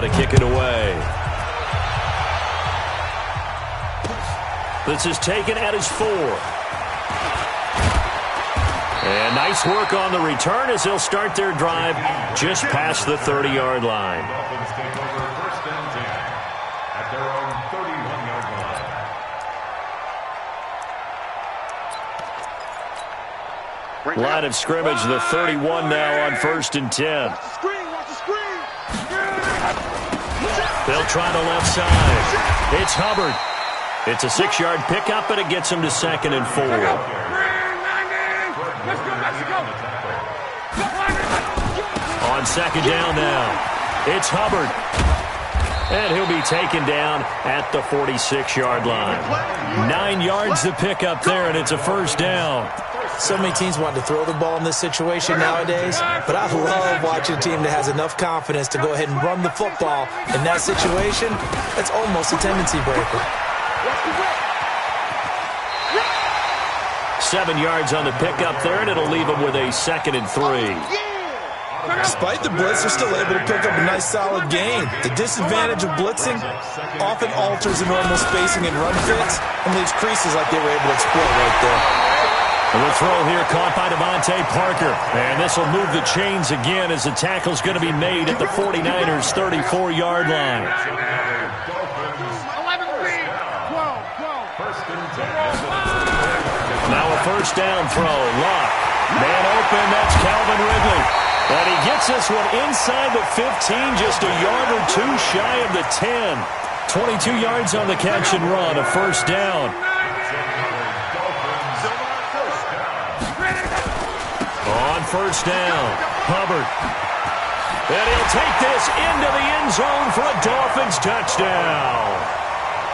To kick it away. This is taken at his 4. And nice work on the return as they'll start their drive just past the 30-yard line. Line of scrimmage, the 31 now on 1st and 10. They'll try the left side. It's Hubbard. It's a 6-yard pickup, and it gets him to 2nd and 4. On 2nd down now, it's Hubbard. And he'll be taken down at the 46-yard line. 9 yards to pick up there, and it's a 1st down. So many teams want to throw the ball in this situation nowadays, but I love watching a team that has enough confidence to go ahead and run the football. In that situation, that's almost a tendency breaker. 7 yards on the pickup there, and it'll leave them with a 2nd and 3. Despite the blitz, they're still able to pick up a nice solid gain. The disadvantage of blitzing often alters the normal spacing and run fits and leaves creases like they were able to exploit right there. And the throw here caught by Devontae Parker. And this will move the chains again as the tackle's going to be made at the 49ers' 34-yard line. Now a 1st down throw. Luck. Man open, that's Calvin Ridley. And he gets this one inside the 15, just a yard or 2 shy of the 10. 22 yards on the catch and run, a 1st down. On 1st down, Hubbard. And he'll take this into the end zone for a Dolphins touchdown.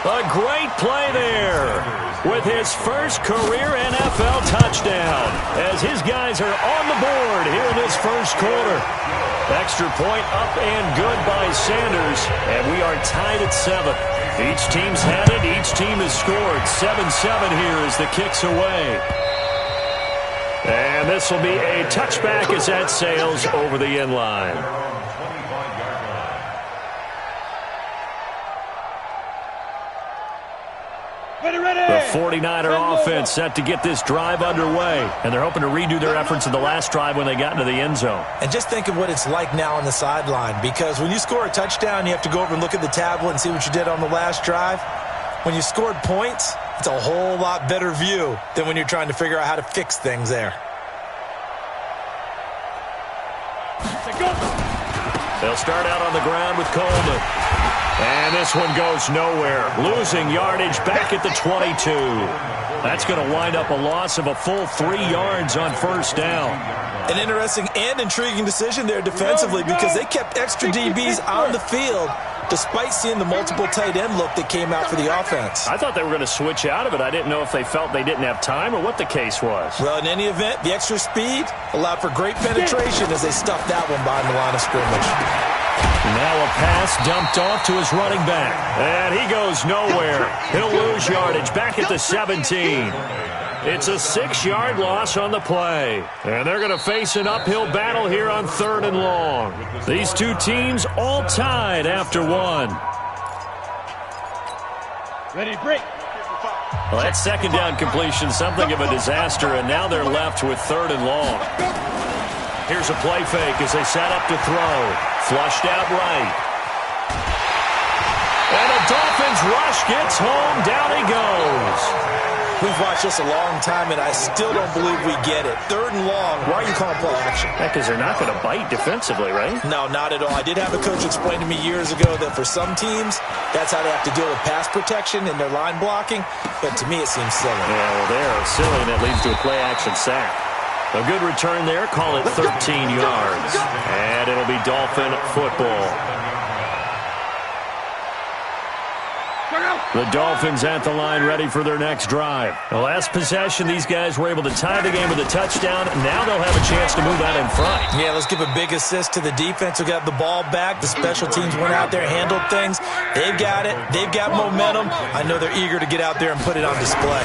A great play there with his first career NFL touchdown as his guys are on the board here in this 1st quarter. Extra point up and good by Sanders, and we are tied at 7. Each team's had it. Each team has scored. 7-7 here as the kick's away. And this will be a touchback as that sails over the end line. The 49er offense set to get this drive underway, and they're hoping to redo their efforts in the last drive when they got into the end zone. And just think of what it's like now on the sideline, because when you score a touchdown, you have to go over and look at the tablet and see what you did on the last drive. When you scored points, it's a whole lot better view than when you're trying to figure out how to fix things there. They'll start out on the ground with Coleman. And this one goes nowhere. Losing yardage back at the 22. That's going to wind up a loss of a full 3 yards on 1st down. An interesting and intriguing decision there defensively because they kept extra DBs on the field despite seeing the multiple tight end look that came out for the offense. I thought they were going to switch out of it. I didn't know if they felt they didn't have time or what the case was. Well, in any event, the extra speed allowed for great penetration as they stuffed that one behind the line of scrimmage. Now a pass dumped off to his running back. And he goes nowhere. He'll lose yardage back at the 17. It's a 6-yard loss on the play. And they're going to face an uphill battle here on 3rd and long. These two teams all tied after 1. Ready, break. Well, that 2nd down completion, something of a disaster, and now they're left with 3rd and long. Here's a play fake as they set up to throw. Flushed out right. And the Dolphins rush gets home. Down he goes. We've watched this a long time, and I still don't believe we get it. 3rd and long. Why are you calling play action? Yeah, because they're not going to bite defensively, right? No, not at all. I did have a coach explain to me years ago that for some teams, that's how they have to deal with pass protection and their line blocking. But to me, it seems silly. Yeah, well, they're silly, and it leads to a play action sack. A good return there. Call it 13 yards. And it'll be Dolphin football. The Dolphins at the line ready for their next drive. The last possession, these guys were able to tie the game with a touchdown. Now they'll have a chance to move out in front. Yeah, let's give a big assist to the defense who got the ball back. The special teams went out there, handled things. They've got it. They've got momentum. I know they're eager to get out there and put it on display.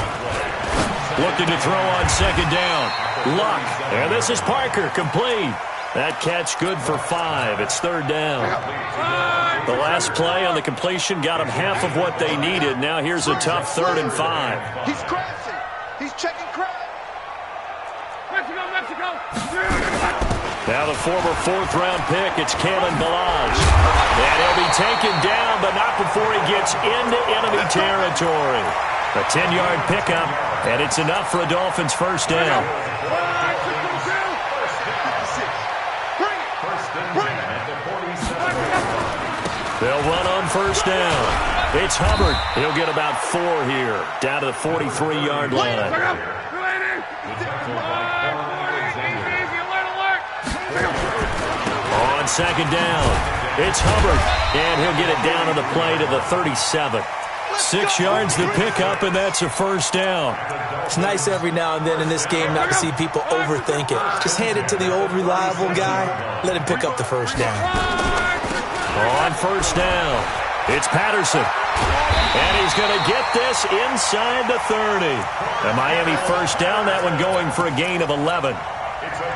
Looking to throw on 2nd down. Luck. And this is Parker, complete. That catch good for 5. It's third down. The last play on the completion got them half of what they needed. Now here's a tough 3rd and 5. He's crashing. He's checking crash. Mexico. Now the former 4th-round pick, it's Kalen Balazs. And he'll be taken down, but not before he gets into enemy territory. A 10-yard pickup, and it's enough for a Dolphins first down. They'll run on first down. It's Hubbard. He'll get about 4 here, down to the 43-yard line. On second down, it's Hubbard, and he'll get it down on the play to the 37. 6 yards to pick up, and that's a first down. It's nice every now and then in this game not to see people overthink it. Just hand it to the old reliable guy. Let him pick up the first down. On first down, it's Patterson. And he's going to get this inside the 30. The Miami first down, that one going for a gain of 11.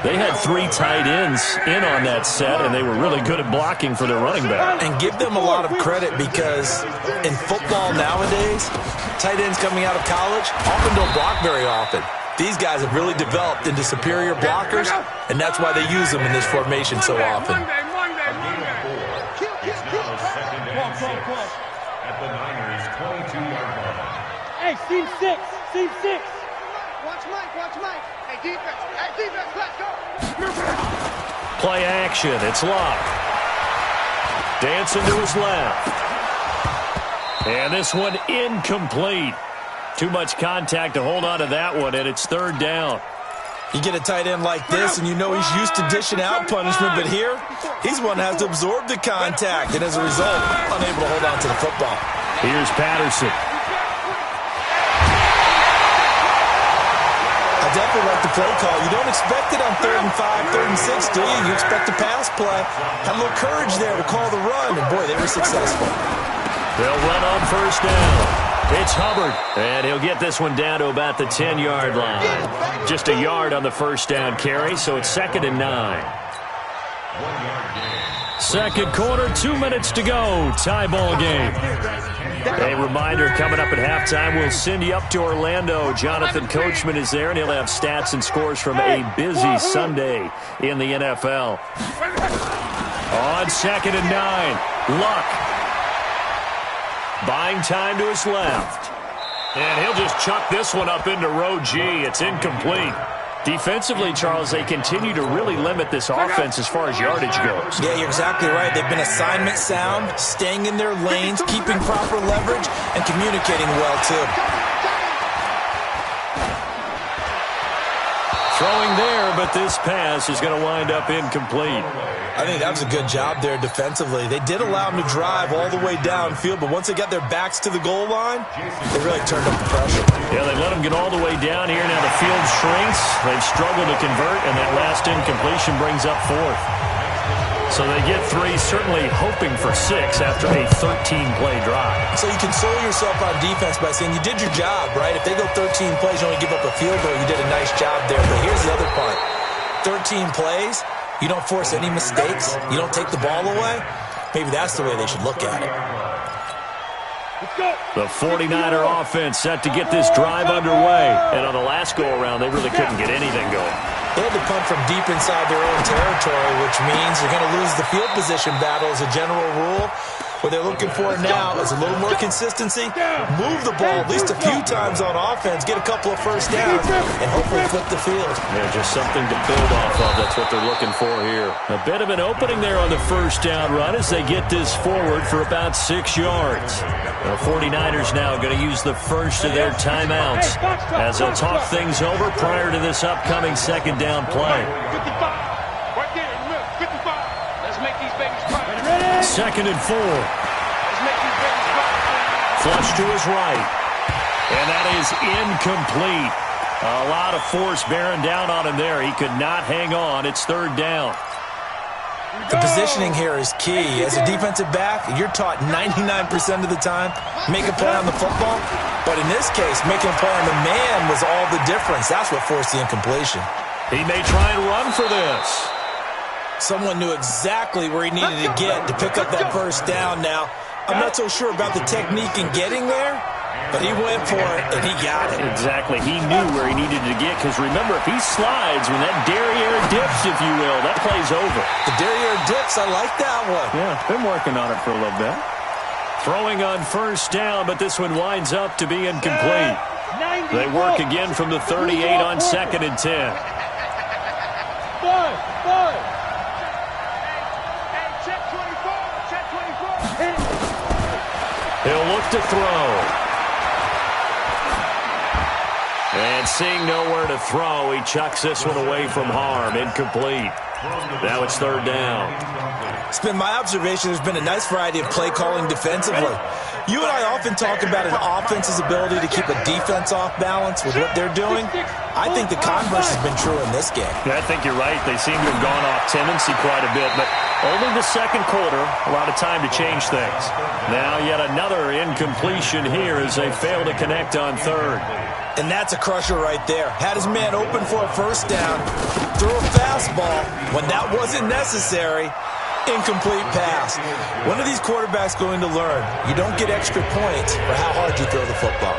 They had 3 tight ends in on that set, and they were really good at blocking for their running back. And give them a lot of credit because in football nowadays, tight ends coming out of college often don't block very often. These guys have really developed into superior blockers, and that's why they use them in this formation so often. Hey, seam 6. Watch Mike. Hey, defense, let's go. Play action, it's Locke. Dancing to his left. And this one incomplete. Too much contact to hold on to that one, and it's third down. You get a tight end like this, and you know he's used to dishing out punishment, but here, he's one that has to absorb the contact, and as a result, unable to hold on to the football. Here's Patterson. I definitely like the play call. You don't expect it on 3rd and 5, 3rd and 6, do you? You expect a pass play. Had a little courage there to call the run, and boy, they were successful. They'll run on first down. It's Hubbard, and he'll get this one down to about the 10-yard line. Just a yard on the first down carry, so it's 2nd and 9. Second quarter, 2 minutes to go. Tie ball game. A reminder, coming up at halftime, we'll send you up to Orlando. Jonathan Coachman is there, and he'll have stats and scores from a busy Sunday in the NFL. On 2nd and 9, Luck. Buying time to his left. And he'll just chuck this one up into row G. It's incomplete. Defensively, Charles, they continue to really limit this offense as far as yardage goes. Yeah, you're exactly right. They've been assignment sound, staying in their lanes, keeping proper leverage, and communicating well, too. Throwing there, but this pass is going to wind up incomplete. I think that was a good job there defensively. They did allow them to drive all the way downfield, but once they got their backs to the goal line, they really turned up the pressure. Yeah, they let them get all the way down here. Now the field shrinks. They've struggled to convert, and that last incompletion brings up 4th. So they get 3, certainly hoping for 6 after a 13-play drive. So you console yourself on defense by saying you did your job, right? If they go 13 plays, you only give up a field goal, you did a nice job there. But here's the other part. 13 plays, you don't force any mistakes, you don't take the ball away. Maybe that's the way they should look at it. The 49er offense set to get this drive underway. And on the last go-around, they really couldn't get anything going. They had to punt from deep inside their own territory, which means you're going to lose the field position battle as a general rule. What they're looking for now is a little more consistency, move the ball at least a few times on offense, get a couple of first downs, and hopefully flip the field. Yeah, just something to build off of. That's what they're looking for here. A bit of an opening there on the first down run as they get this forward for about 6 yards. The 49ers now going to use the first of their timeouts as they'll talk things over prior to this upcoming second down play. 2nd and 4. Flush to his right. And that is incomplete. A lot of force bearing down on him there. He could not hang on. It's third down. The positioning here is key. As a defensive back, you're taught 99% of the time, make a play on the football. But in this case, making a play on the man was all the difference. That's what forced the incompletion. He may try and run for this. Someone knew exactly where he needed to get to pick up that first down now. I'm not so sure about the technique in getting there, but he went for it, and he got it. Exactly. He knew where he needed to get, because remember, if he slides, when that derriere dips, if you will, that play's over. The derriere dips, I like that one. Yeah, been working on it for a little bit. Throwing on first down, but this one winds up to be incomplete. They work again from the 38 on 2nd and 10. He'll look to throw. And seeing nowhere to throw, he chucks this one away from harm. Incomplete. Now it's 3rd down. It's been my observation there's been a nice variety of play calling defensively. You and I often talk about an offense's ability to keep a defense off balance with what they're doing. I think the converse has been true in this game. Yeah, I think you're right. They seem to have gone off tendency quite a bit, but only the second quarter, a lot of time to change things. Now yet another incompletion here as they fail to connect on 3rd. And that's a crusher right there. Had his man open for a first down, threw a fastball when that wasn't necessary. Incomplete pass. When are these quarterbacks going to learn? You don't get extra points for how hard you throw the football.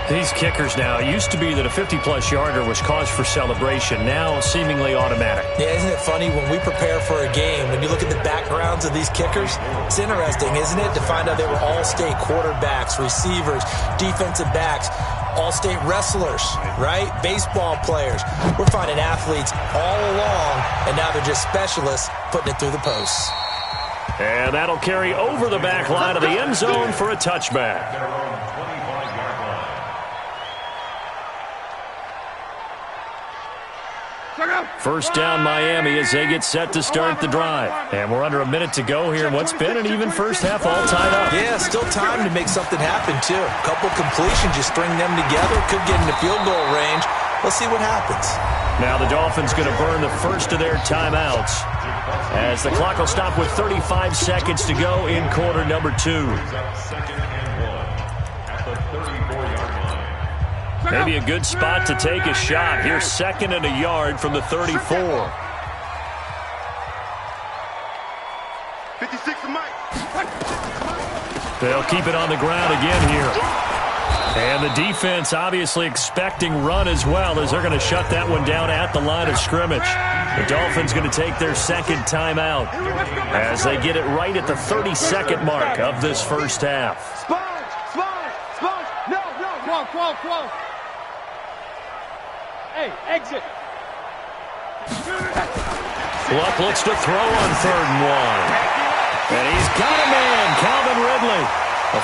These kickers now, it used to be that a 50-plus yarder was cause for celebration. Now seemingly automatic. Yeah, isn't it funny when we prepare for a game, when you look at the backgrounds of these kickers, it's interesting, isn't it, to find out they were all-state quarterbacks, receivers, defensive backs, all-state wrestlers, right? Baseball players. We're finding athletes all along, and now they're just specialists putting it through the posts. And that'll carry over the back line of the end zone for a touchback. First down Miami as they get set to start the drive. And we're under a minute to go here in what's been an even first half all tied up. Yeah, still time to make something happen, too. A couple completions, you string them together, could get into field goal range. Let's see what happens. Now the Dolphins going to burn the first of their timeouts as the clock will stop with 35 seconds to go in quarter number 2. Maybe a good spot to take a shot. Here's 2nd and a yard from the 34. 56 to Mike. They'll keep it on the ground again here. And the defense obviously expecting run as well, as they're going to shut that one down at the line of scrimmage. The Dolphins going to take their second timeout as they get it right at the 30-second mark of this first half. Sponge. No. Close. Hey, exit. Luck looks to throw on 3rd and 1. And he's got a man, Calvin Ridley.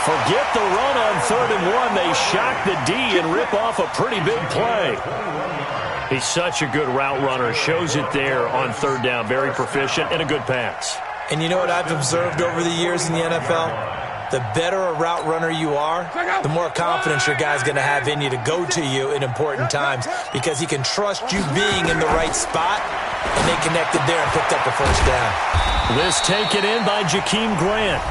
Forget the run on 3rd and 1. They shock the D and rip off a pretty big play. He's such a good route runner. Shows it there on 3rd down. Very proficient and a good pass. And you know what I've observed over the years in the NFL? The better a route runner you are, the more confidence your guy's going to have in you to go to you in important times, because he can trust you being in the right spot, and they connected there and picked up the first down. This taken in by Jakeem Grant.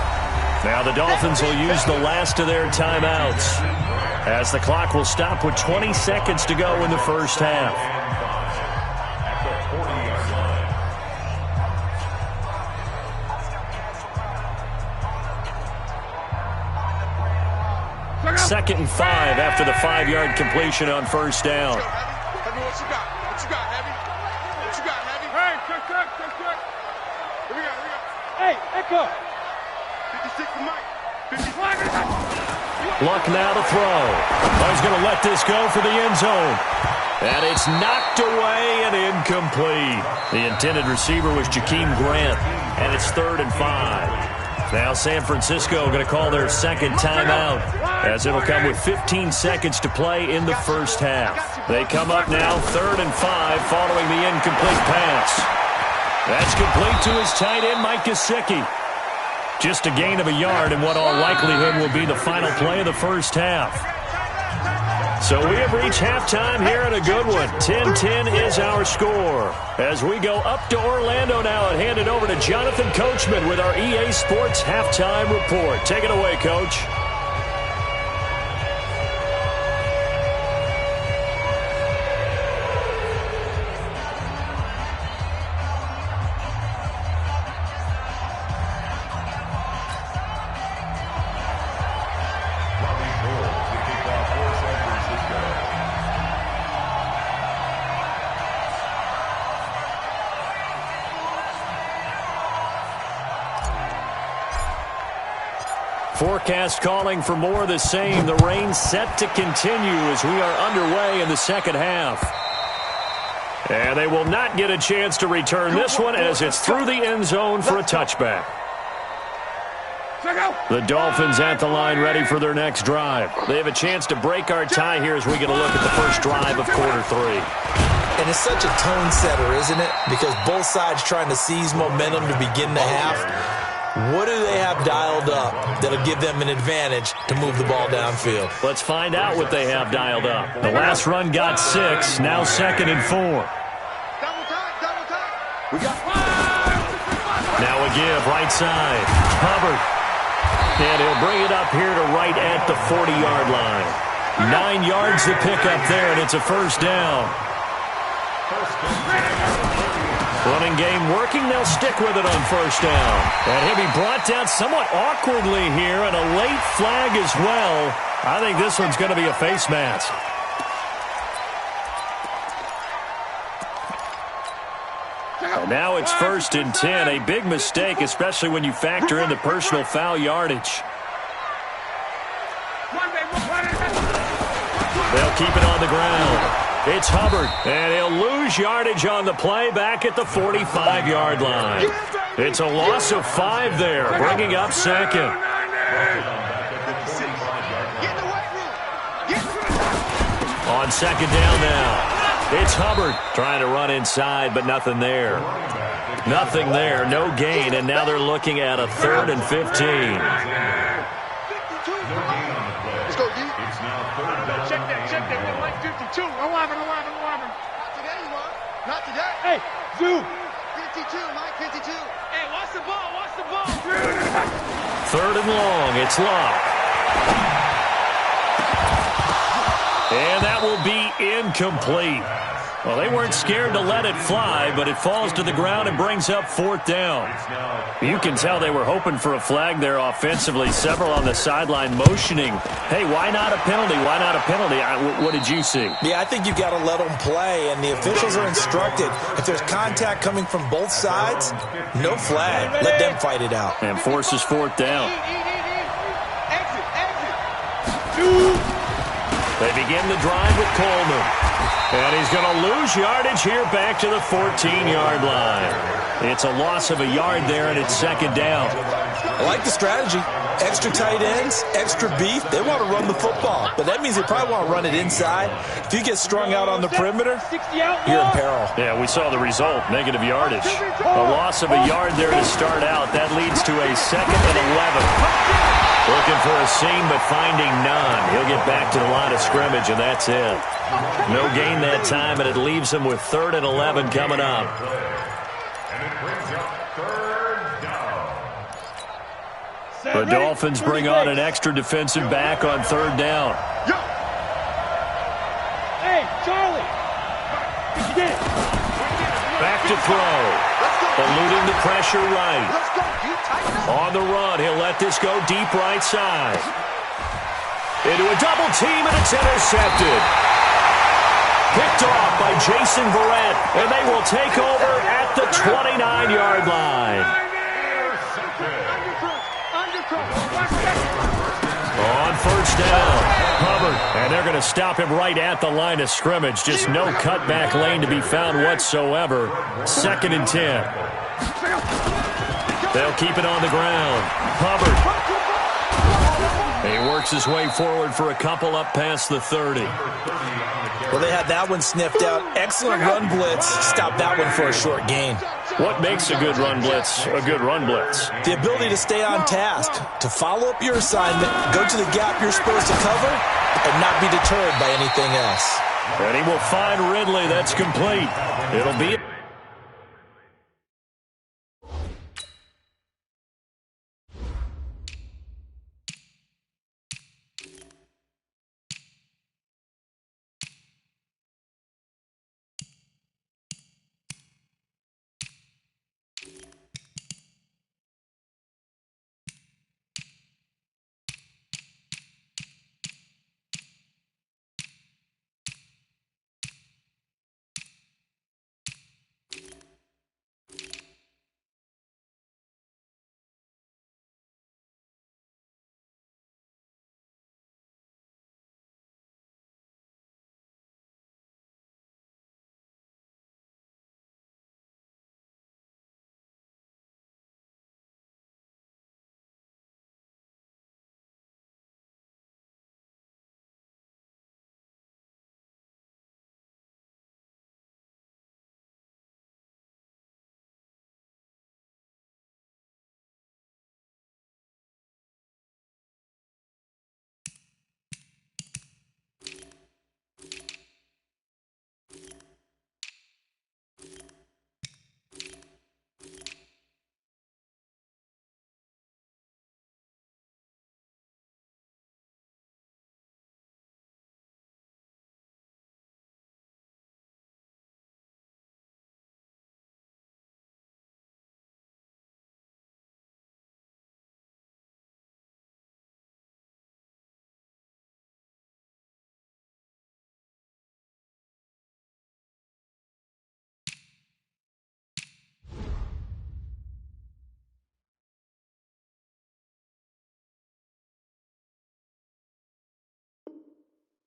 Now the Dolphins will use the last of their timeouts as the clock will stop with 20 seconds to go in the first half. Second and 5 after the 5-yard completion on first down. Heavy, what you got? Heavy? Hey, check. Here we go. Hey, Echo. 56 to Mike. 55. Luck now to throw. He's going to let this go for the end zone. And it's knocked away and incomplete. The intended receiver was Jakeem Grant, and it's 3rd and 5. Now San Francisco going to call their second timeout as it'll come with 15 seconds to play in the first half. They come up now 3rd and 5 following the incomplete pass. That's complete to his tight end, Mike Gesicki. Just a gain of a yard in what all likelihood will be the final play of the first half. So we have reached halftime here in a good one. 10-10 is our score. As we go up to Orlando now and hand it over to Jonathan Coachman with our EA Sports Halftime Report. Take it away, Coach. Forecast calling for more of the same. The rain set to continue as we are underway in the second half. And they will not get a chance to return this one as it's through the end zone for a touchback. The Dolphins at the line ready for their next drive. They have a chance to break our tie here as we get a look at the first drive of quarter 3. And it's such a tone setter, isn't it? Because both sides trying to seize momentum to begin the half. What do they have dialed up that'll give them an advantage to move the ball downfield? Let's find out what they have dialed up. The last run got 6, now 2nd and 4. We got Now a give, right side. Hubbard. And he'll bring it up here to right at the 40-yard line. 9 yards to pick up there, and it's a first down. Running game working. They'll stick with it on first down. And he'll be brought down somewhat awkwardly here, and a late flag as well. I think this one's going to be a face mask. And now it's 1st and 10. A big mistake, especially when you factor in the personal foul yardage. They'll keep it on the ground. It's Hubbard, and he'll lose yardage on the play back at the 45-yard line. It's a loss of 5 there, bringing up 2nd. On 2nd down now, it's Hubbard trying to run inside, but nothing there. Nothing there, no gain, and now they're looking at a 3rd and 15. Let's go, D. Check that. 52. 11. Not today, Mark. Not today. Hey, Zoo. 52, Mike, 52. Hey, watch the ball. 3rd and long. It's Locke. And that will be incomplete. Well, they weren't scared to let it fly, but it falls to the ground and brings up 4th down. You can tell they were hoping for a flag there offensively. Several on the sideline motioning, hey, why not a penalty? Why not a penalty? What did you see? Yeah, I think you've got to let them play, and the officials are instructed. If there's contact coming from both sides, no flag. Let them fight it out. And forces 4th down. Exit. They begin the drive with Coleman. And he's going to lose yardage here back to the 14-yard line. It's a loss of a yard there, and it's 2nd down. I like the strategy. Extra tight ends, extra beef. They want to run the football, but that means they probably want to run it inside. If you get strung out on the perimeter, you're in peril. Yeah, we saw the result, negative yardage. A loss of a yard there to start out. That leads to a 2nd and 11. Looking for a seam, but finding none. He'll get back to the line of scrimmage, and that's it. No gain that time, and it leaves him with 3rd and 11 coming up. The Dolphins bring on an extra defensive back on 3rd down. Hey, Charlie. Back to throw. Eluding the pressure right. On the run, he'll let this go deep right side. Into a double team, and it's intercepted. Picked off by Jason Verrett, and they will take over at the 29-yard line. On first down, Hubbard, and they're going to stop him right at the line of scrimmage. Just no cutback lane to be found whatsoever. 2nd and 10. They'll keep it on the ground. Hubbard. He works his way forward for a couple up past the 30. Well, they had that one sniffed out. Excellent run blitz. Stop that one for a short gain. What makes a good run blitz a good run blitz? The ability to stay on task, to follow up your assignment, go to the gap you're supposed to cover, and not be deterred by anything else. And he will find Ridley. That's complete. It'll be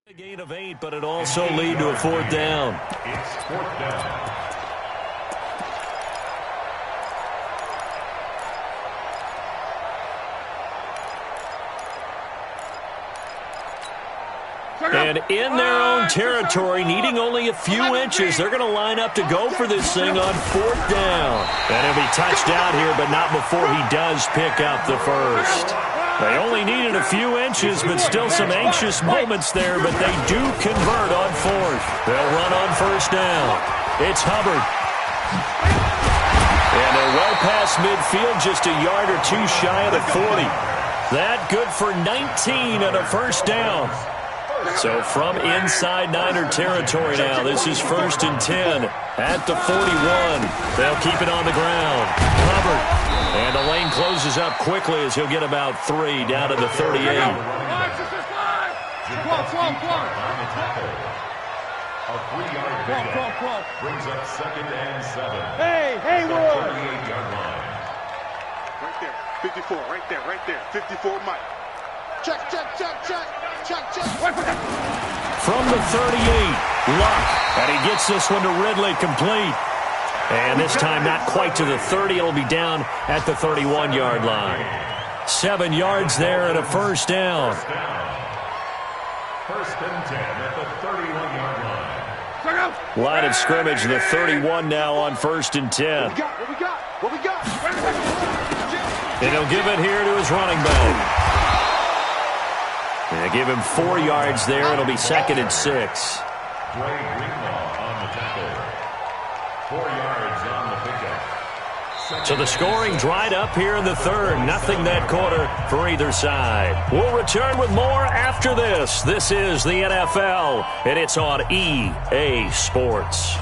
A gain of 8, but it also lead to a fourth down. It's fourth down. And in their own territory, needing only a few inches, they're going to line up to go for this thing on fourth down. And he'll be touched out here, but not before he does pick up the first. They only needed a few inches, but still some anxious moments there, but they do convert on fourth. They'll run on first down. It's Hubbard. And they're well past midfield, just a yard or two shy of the 40. That good for 19 and a first down. So from inside Niner territory now, this is 1st and 10 at the 41. They'll keep it on the ground. Hubbard. And the lane closes up quickly as he'll get about 3 down to the 38. On the tackle. A 3-yard pickup brings up 2nd and 7. Hey, Hayward! 38-yard line. Right there, 54, right there, 54 Mike. Check. From the 38, Luck. And he gets this one to Ridley complete. And this time not quite to the 30. It'll be down at the 31-yard line. 7 yards there and a first down. 1st and 10 at the 31-yard line. Line of scrimmage, the 31 now on 1st and 10. What we got? And he'll give it here to his running back. And give him 4 yards there. It'll be 2nd and 6. Dre Greenlaw on the tackle. 4 yards on the pickup. So the scoring dried up here in the third. Nothing that quarter for either side. We'll return with more after this. This is the NFL, and it's on EA Sports.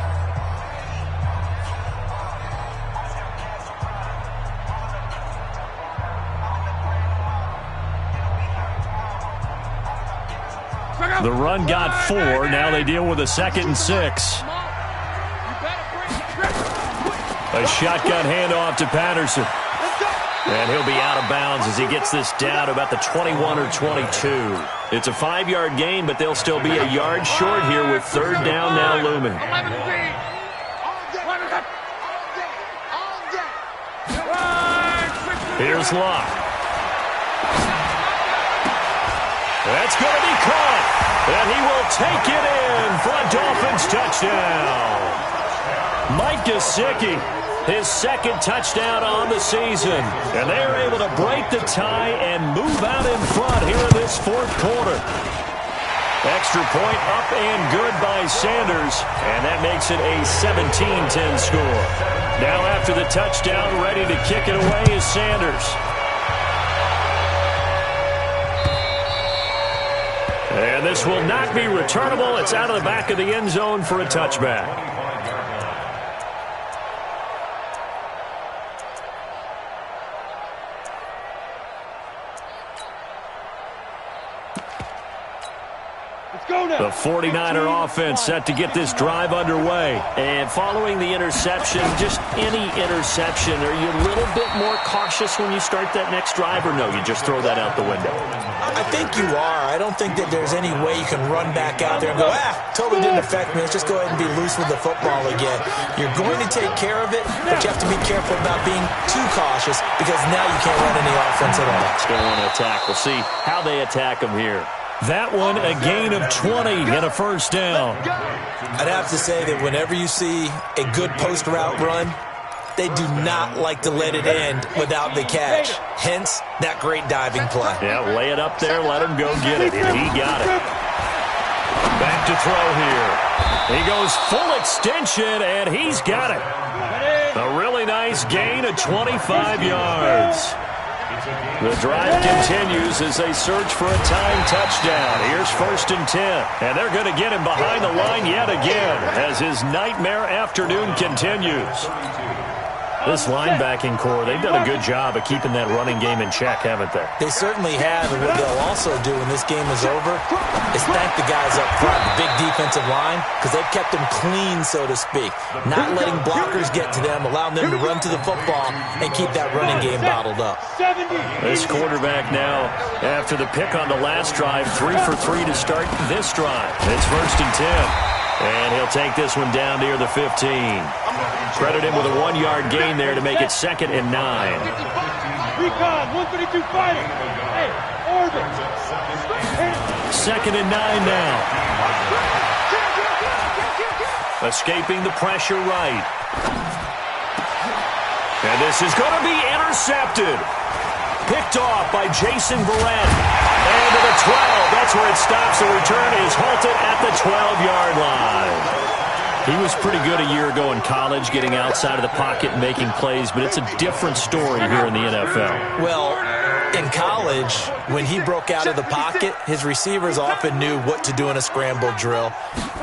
The run got 4. Now they deal with a 2nd and 6. A shotgun handoff to Patterson. And he'll be out of bounds as he gets this down to about the 21 or 22. It's a 5-yard gain, but they'll still be a yard short here with 3rd down now looming. Here's Locke. That's going to be caught. And he will take it in for a Dolphins touchdown. Mike Gesicki, his 2nd touchdown on the season. And they are able to break the tie and move out in front here in this 4th quarter. Extra point up and good by Sanders. And that makes it a 17-10 score. Now after the touchdown, ready to kick it away is Sanders. And this will not be returnable. It's out of the back of the end zone for a touchback. The 49er offense set to get this drive underway. And following the interception, just any interception, are you a little bit more cautious when you start that next drive, or no, you just throw that out the window? I think you are. I don't think that there's any way you can run back out there and go, totally didn't affect me. Let's just go ahead and be loose with the football again. You're going to take care of it, but you have to be careful about being too cautious because now you can't run any offense at all. Still want to attack. We'll see how they attack them here. That one, a gain of 20 and a first down. I'd have to say that whenever you see a good post route run, they do not like to let it end without the catch. Hence, that great diving play. Yeah, lay it up there, let him go get it, and he got it. Back to throw here. He goes full extension, and he's got it. A really nice gain of 25 yards. The drive continues as they search for a time touchdown. Here's 1st and 10. And they're going to get him behind the line yet again as his nightmare afternoon continues. This linebacking core, they've done a good job of keeping that running game in check, haven't they? They certainly have, and what they'll also do when this game is over is thank the guys up front, the big defensive line, because they've kept them clean, so to speak, not letting blockers get to them, allowing them to run to the football and keep that running game bottled up. This quarterback now, after the pick on the last drive, 3 for 3 to start this drive. It's 1st and 10. And he'll take this one down near the 15. Credit him with a 1-yard gain there to make it 2nd and 9. Recon, 132 fighting. Hey, orbit. 2nd and 9 now. Escaping the pressure right. And this is going to be intercepted. Picked off by Jason Verrett. And to the 12. That's where it stops. The return is halted at the 12-yard line. He was pretty good a year ago in college, getting outside of the pocket and making plays, but it's a different story here in the NFL. Well, in college, when he broke out of the pocket, his receivers often knew what to do in a scramble drill,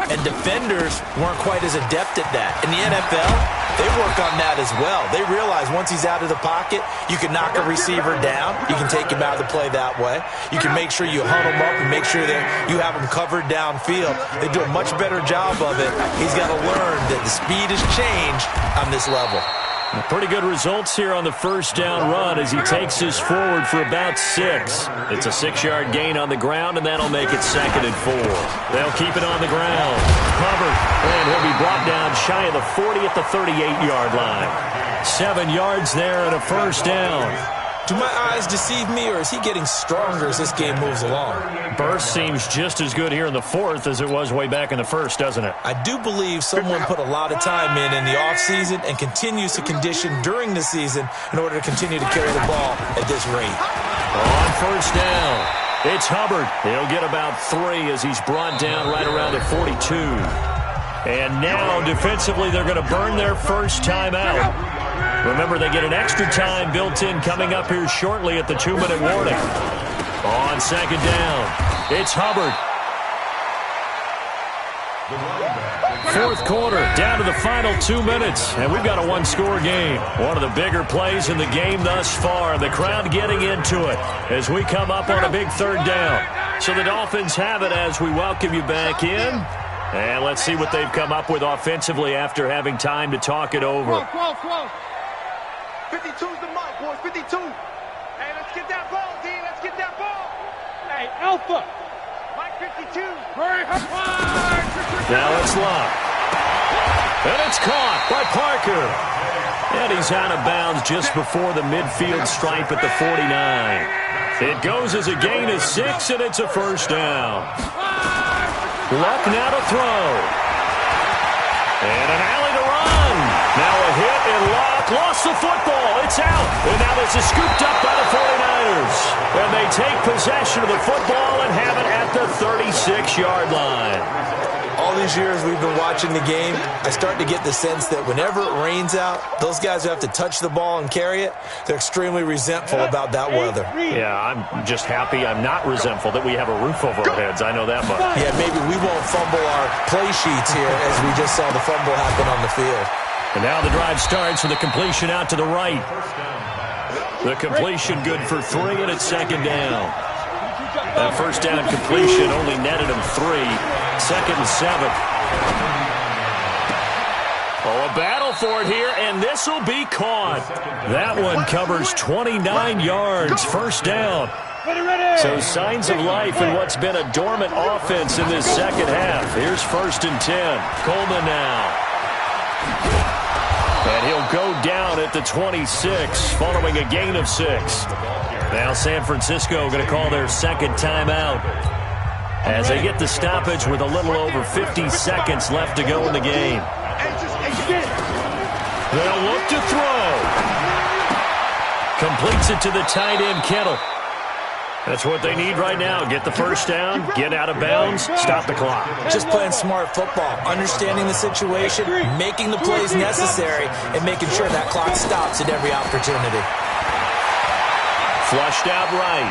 and defenders weren't quite as adept at that. In the NFL, they work on that as well. They realize once he's out of the pocket, you can knock a receiver down. You can take him out of the play that way. You can make sure you huddle him up and make sure that you have him covered downfield. They do a much better job of it. He's got to learn that the speed has changed on this level. Pretty good results here on the first down run as he takes us forward for about 6. It's a 6-yard gain on the ground, and that'll make it 2nd and 4. They'll keep it on the ground. Covered, and he'll be brought down shy of the 40 at the 38-yard line. 7 yards there and a first down. Do my eyes deceive me, or is he getting stronger as this game moves along? Burst seems just as good here in the 4th as it was way back in the 1st, doesn't it? I do believe someone put a lot of time in the offseason and continues to condition during the season in order to continue to carry the ball at this rate. On first down, it's Hubbard. He'll get about 3 as he's brought down right around the 42. And now, defensively, they're going to burn their first timeout. Remember, they get an extra time built in coming up here shortly at the 2-minute warning. On 2nd down, it's Hubbard. 4th quarter, down to the final 2 minutes, and we've got a 1-score game. One of the bigger plays in the game thus far. The crowd getting into it as we come up on a big 3rd down. So the Dolphins have it as we welcome you back in. And let's see what they've come up with offensively after having time to talk it over. Close. 52's the mark, boys. 52. Hey, let's get that ball, D. Let's get that ball. Hey, Alpha. Mike 52. Hurry, hard. Now it's locked. And it's caught by Parker. And he's out of bounds just before the midfield stripe at the 49. It goes as a gain of 6, and it's a first down. Luck now to throw. And an alley to run. Now a hit and Luck lost the football. It's out. And now this is scooped up by the 49ers. And they take possession of the football and have it at the 36-yard line. All these years we've been watching the game, I start to get the sense that whenever it rains out, those guys who have to touch the ball and carry it, they're extremely resentful about that weather. Yeah, I'm just happy I'm not resentful that we have a roof over our heads. I know that much. Yeah, maybe we won't fumble our play sheets here as we just saw the fumble happen on the field. And now the drive starts with a completion out to the right. The completion good for 3, and it's 2nd down. That first down completion only netted him 3. 2nd and 7. Oh, a battle for it here, and this will be caught. That one covers 29 yards. First down. So signs of life in what's been a dormant offense in this second half. Here's 1st and 10. Coleman now. And he'll go down at the 26 following a gain of 6. Now San Francisco going to call their 2nd timeout as they get the stoppage with a little over 50 seconds left to go in the game. They'll look to throw. Completes it to the tight end, Kittle. That's what they need right now. Get the first down, get out of bounds, stop the clock. Just playing smart football, understanding the situation, making the plays necessary, and making sure that clock stops at every opportunity. Flushed out right.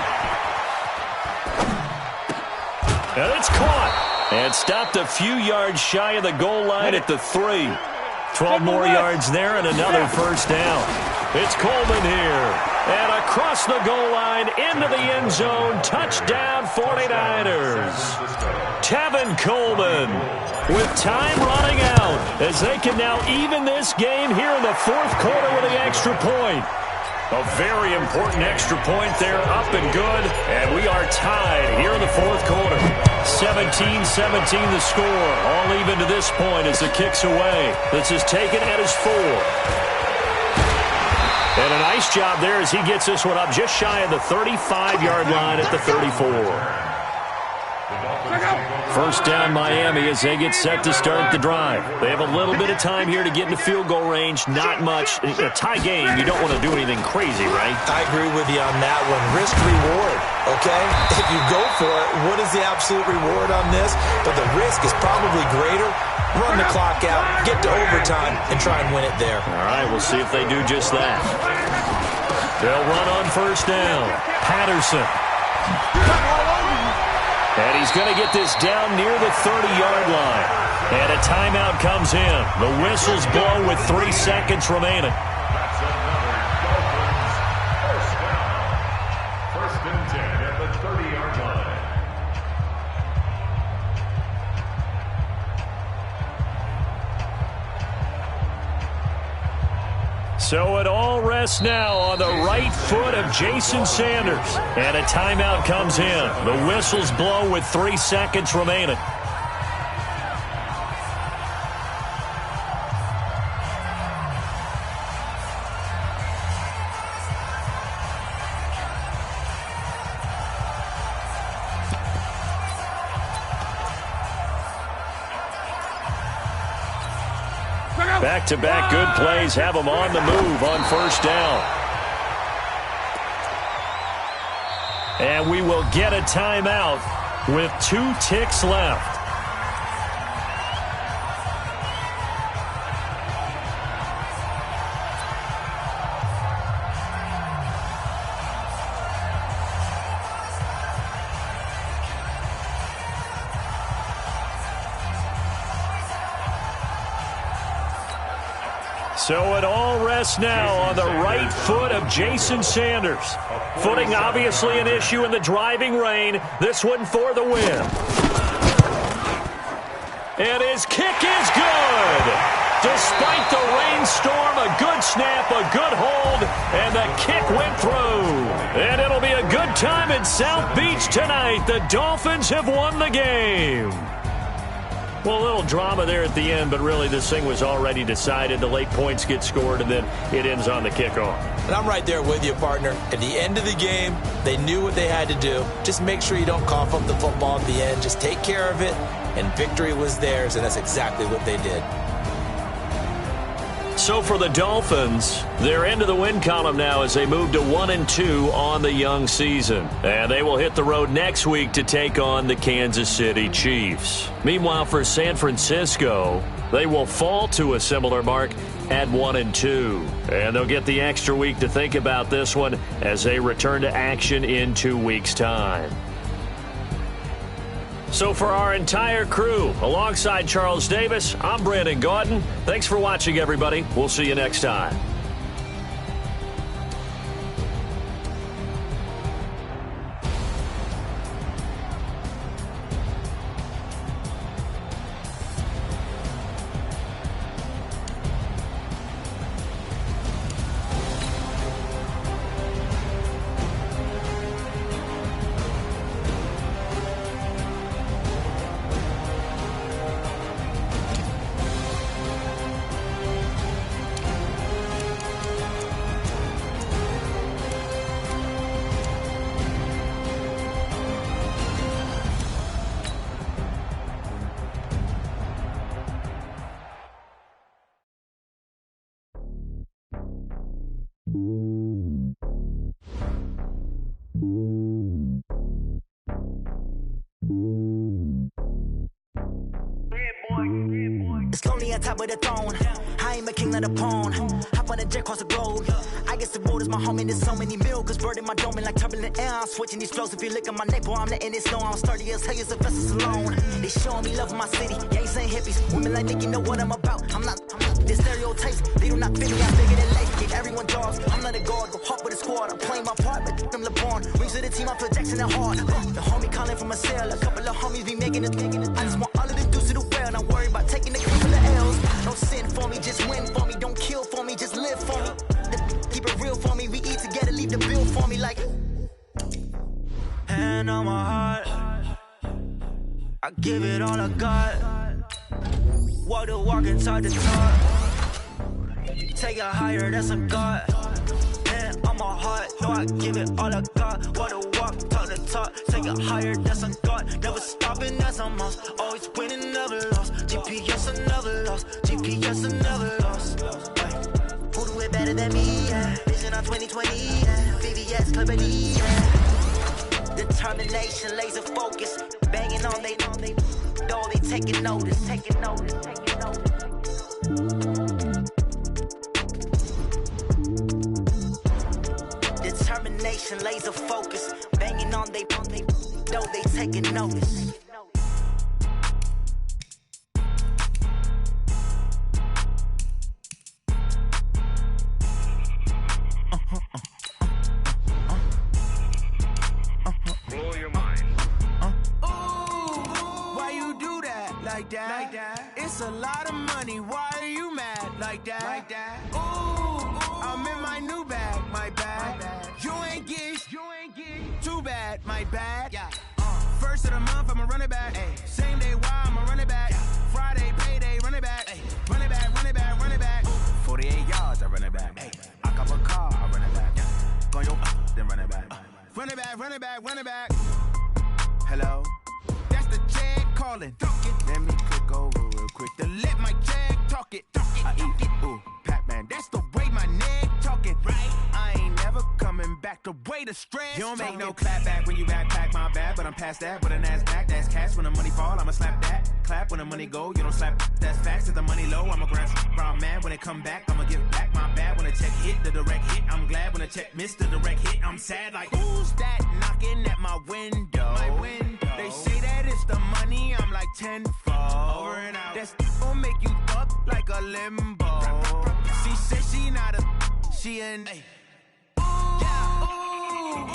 And it's caught. And stopped a few yards shy of the goal line at the 3. 12 more yards there and another first down. It's Coleman here. And across the goal line into the end zone. Touchdown 49ers. Tevin Coleman with time running out as they can now even this game here in the fourth quarter with the extra point. A very important extra point there, up and good. And we are tied here in the fourth quarter. 17-17 the score. All even to this point as the kick's away. This is taken at his 4. And a nice job there as he gets this one up just shy of the 35-yard line at the 34. First down Miami as they get set to start the drive. They have a little bit of time here to get into field goal range. Not much. In a tie game, you don't want to do anything crazy, right? I agree with you on that one. Risk reward, okay? If you go for it, what is the absolute reward on this? But the risk is probably greater. Run the clock out, get to overtime, and try and win it there. All right, we'll see if they do just that. They'll run on first down. Patterson. And he's going to get this down near the 30-yard line. And a timeout comes in. The whistles blow with 3 seconds remaining. That's another Dolphins first down. First and 10 at the 30-yard line. So it all rests now on the right foot of Jason Sanders. And a timeout comes in. The whistles blow with 3 seconds remaining. Back-to-back good plays have them on the move on first down. And we will get a timeout with 2 ticks left. So it all rests now on the right foot of Jason Sanders. Footing obviously an issue in the driving rain. This one for the win. And his kick is good. Despite the rainstorm, a good snap, a good hold, and the kick went through. And it'll be a good time in South Beach tonight. The Dolphins have won the game. Well, a little drama there at the end, but really this thing was already decided. The late points get scored, and then it ends on the kickoff. And I'm right there with you, partner. At the end of the game, they knew what they had to do. Just make sure you don't cough up the football at the end. Just take care of it, and victory was theirs, and that's exactly what they did. So for the Dolphins, they're into the win column now as they move to 1-2 on the young season. And they will hit the road next week to take on the Kansas City Chiefs. Meanwhile, for San Francisco, they will fall to a similar mark at 1-2. And they'll get the extra week to think about this one as they return to action in 2 weeks' time. So for our entire crew, alongside Charles Davis, I'm Brandon Gaudin. Thanks for watching, everybody. We'll see you next time. It's lonely on top of the throne. I ain't a king of the pawn. Hop on a jet across the globe. I guess the road is my home and there's so many milkers burning my dome and like turbulent air. I'm switching these flows. If you look at my neck, boy, I'm letting it slow. I'm sturdy as hell, as a vessel alone. They showing me love in my city. Gangs and hippies. Women like Nicky know what I'm about. I'm not The stereotypes, they do not fit me. I'm bigger than life. Give everyone jobs. I'm not a guard. Go hard with a squad. I'm playing my part, but I'm LeBron. Rings of the team, I'm Jackson and hard. The homie calling from a cell. A couple of homies be making it. I just want all of them dudes to do well. Not worry about taking a couple of L's. Don't sin for me, just win for me. Don't kill for me, just live for me. Keep it real for me. We eat together, leave the bill for me like. Hand on my heart, I give it all I got. Walk the walk and talk the talk. Take it higher, that's a God. Hand on my heart, no, I give it all I got. Walk the walk, talk the talk. Take it higher, that's a God. Never stopping, that's a must. Always winning, never lost. GPS, I never lost. GPS, I never lost. Who do it better than me? Yeah. Vision on 2020. Yeah. VVS, company. Yeah. Determination, laser focus, banging on they door, they taking notice. Determination, laser focus, banging on they door, they taking notice. Like that. It's a lot of money. Why are you mad like that? Ooh, I'm in my new bag, my bad. You ain't get too bad, my bad. Yeah. First of the month, I'ma run it back. Ay. Same day, why I'ma run it back. Yeah. Friday, payday, run it back. Ay. Run it back, run it back, run it back. 48 yards, I run it back. Ay. I cop a car, I run it back. Yeah. Go your then run it back. Run it back, run it back, run it back. Hello? That's the jag calling. Let me click over real quick to let my jag talk it. I eat it, ooh, Pac-Man. That's the way my neck talking. Right? I ain't never coming back the way the stress. You don't make no clap back when you backpack, my bad. But I'm past that with a NASDAQ. That's cash when the money fall. I'ma slap that. Clap when the money go. You don't slap. That's facts. If the money low, I'ma grab brown man. When it come back, I'ma give back my bad. When the check hit, the direct hit. I'm glad when the check missed the direct hit. I'm sad like, who's that knocking at my window? My window. They say that it's the money, I'm like tenfold. Over and out. That's gon' make you up like a limbo. She said she not a, she an. Ooh, yeah. Ooh,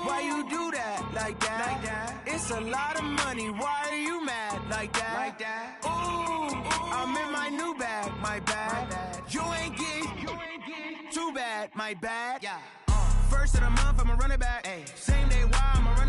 why you do that like that? It's a lot of money, why are you mad like that? Ooh, I'm in my new bag, my bad. You ain't get too bad, my bad. Yeah. First of the month, I'ma run it back. Ay. Same day, why I'ma run